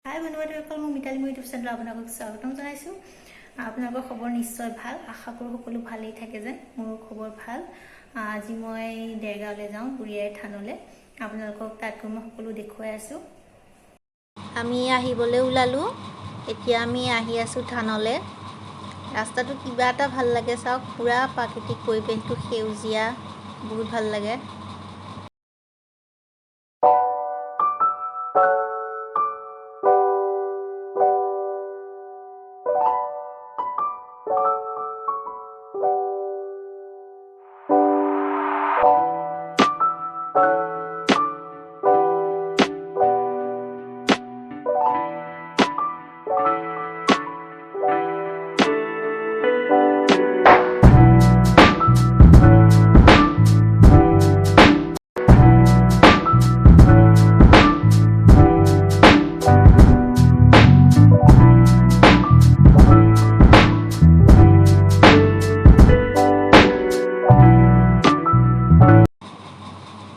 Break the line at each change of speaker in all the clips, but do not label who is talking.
হাই বন্ধু-বান্ধৱীসকল, মই মিতালী মোৰ ইউটিউব চেনেলত আপোনালোকক স্বাগতম জনাইছোঁ। আপোনালোকৰ খবৰ নিশ্চয় ভাল, আশা কৰোঁ সকলো ভালেই থাকে যেন। মোৰ খবৰ ভাল। আজি মই দেৰগাঁৱলৈ যাওঁ, বুঢ়ীআইৰ থানলৈ। আপোনালোকক তাত গৈ মই সকলো দেখুৱাই আছোঁ।
আমি আহিবলৈ ওলালোঁ। এতিয়া আমি আহি আছোঁ থানলৈ। ৰাস্তাটো কিবা এটা ভাল লাগে, চাওক, পূৰা প্ৰাকৃতিক পৰিৱেশটো সেউজীয়া, বহুত ভাল লাগে।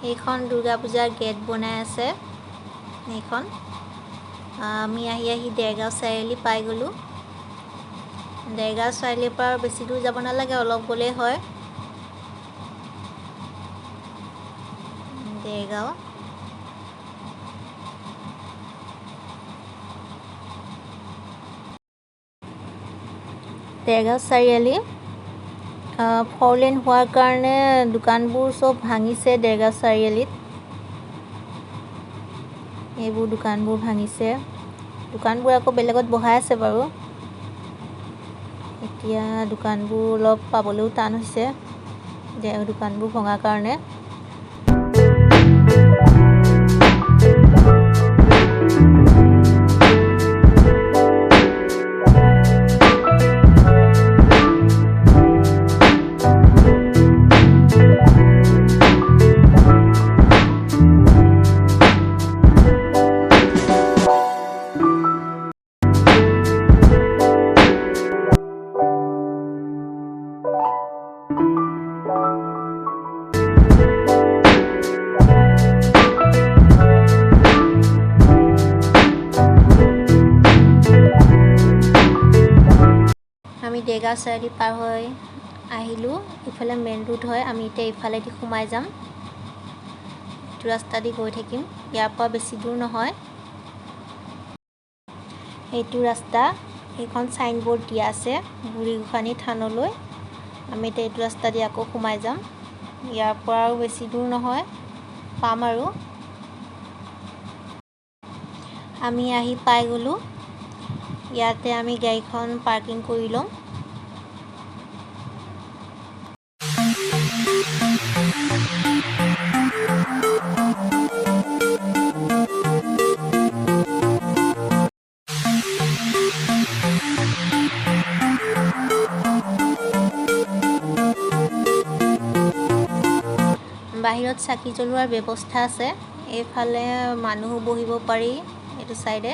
এইখন দুৰ্গা পূজাৰ গেট বনাই আছে। এইখন আমি আহি দেৰগাঁও চাৰিআলি পাই গ'লোঁ। দেৰগাঁও চাৰিআলিৰ পৰা বেছি দূৰ যাব নালাগে, অলপ গ'লেই হয়। দেৰগাঁও চাৰিআলি ফ'ৰলেন হোৱাৰ কাৰণে দোকানবোৰ চব ভাঙিছে। দেৰগাঁও চাৰিআলিত এইবোৰ দোকানবোৰ ভাঙিছে। দোকানবোৰ আকৌ বেলেগত বহাই আছে বাৰু। এতিয়া দোকানবোৰ অলপ পাবলৈও টান হৈছে, দোকানবোৰ ভঙাৰ কাৰণে। আমি দেৰগাঁও চাৰিআলি পাৰ হৈ আহিলোঁ। ইফালে মেইন ৰোড হয়। আমি এতিয়া ইফালেদি সোমাই যাম। এইটো ৰাস্তা দি গৈ থাকিম। ইয়াৰ পৰা বেছি দূৰ নহয়। এইটো ৰাস্তা, এইখন চাইনবোৰ্ড দিয়া আছে বুঢ়ীগোসানী থানলৈ। আমি এতিয়া এইটো ৰাস্তা দি আকৌ সোমাই যাম। ইয়াৰ পৰা আৰু বেছি দূৰ নহয়, পাম আৰু। আমি আহি পাই গ'লোঁ। ইয়াতে আমি গাড়ীখন পাৰ্কিং কৰি ল'ম। বাহিৰত চাকি জ্বলোৱাৰ ব্যৱস্থা আছে। এইফালে মানুহো বহিব পাৰি, এইটো চাইডে।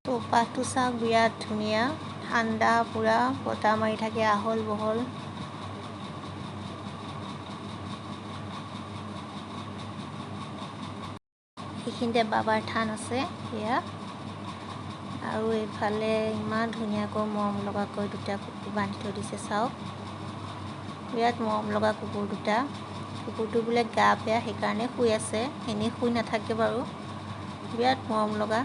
চৌপাশটো চাওক, বিৰাট ধুনীয়া, ঠাণ্ডা, পূৰা বতাহ মাৰি থাকে, আহল বহল। এইখিনিতে বাবাৰ থান আছে এয়া। আৰু এইফালে ইমান ধুনীয়াকৈ মৰম লগাকৈ দুটা কুকুৰ বান্ধি থৈ দিছে, চাওক, বিৰাট মৰম লগা কুকুৰ দুটা। কুকুৰটো বোলে গা বেয়া, সেইকাৰণে শুই আছে, এনেই শুই নাথাকে বাৰু। বিৰাট মৰম লগা।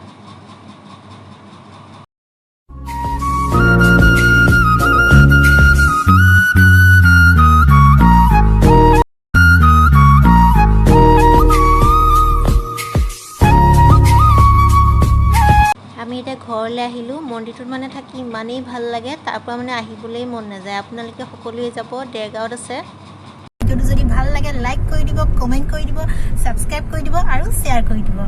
আমি এতিয়া ঘৰলৈ আহিলোঁ। মন্দিৰটোত মানে থাকি ইমানেই ভাল লাগে, তাৰ পৰা মানে আহিবলৈ মন নাযায়। আপোনালোকে সকলোৱে যাব, দেৰগাঁৱত আছে।
ভিডিঅ'টো যদি ভাল লাগে লাইক কৰি দিব, কমেণ্ট কৰি দিব, ছাবস্ক্ৰাইব কৰি দিব আৰু শ্বেয়াৰ কৰি দিব।